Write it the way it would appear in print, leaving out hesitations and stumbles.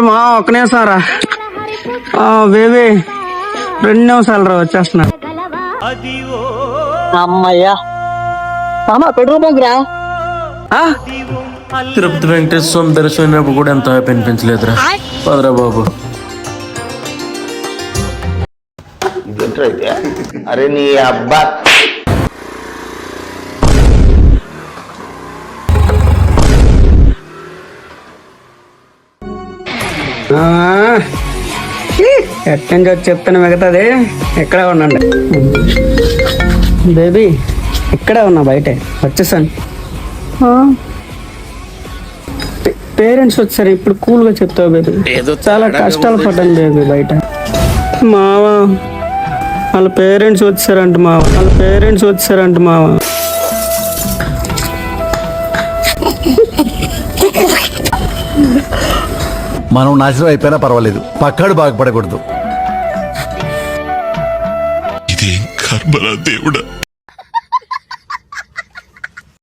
మా ఒక్క నిమిషం రా బేబీ 2 నిమిషాలు రా వచ్చేస్తున్నా. అమ్మయ్యా పెట్రోల్ బంక్ రా. తిరుపతి వెంకటేశ్వర స్వామి దర్శనం కూడా ఎంత హ్యాపీ అనిపించలేదురా. పదరా బాబు. అరే నీ అబ్బా ఎట్టండి వచ్చి చెప్తాను మిగతాది. ఎక్కడ ఉండండి బేబీ, ఇక్కడే ఉన్నా బయట వచ్చేసాను. పేరెంట్స్ వచ్చారు ఇప్పుడు కూల్గా చెప్తావు బేబీ. చాలా కష్టాలు పడ్డాను బేబీ బయట. మావా వాళ్ళ పేరెంట్స్ వచ్చారంట మావా. మనం నాశనం అయిపోయినా పర్వాలేదు, పక్కాడు బాగుపడకూడదు. ఇదేం కర్మరా దేవుడా.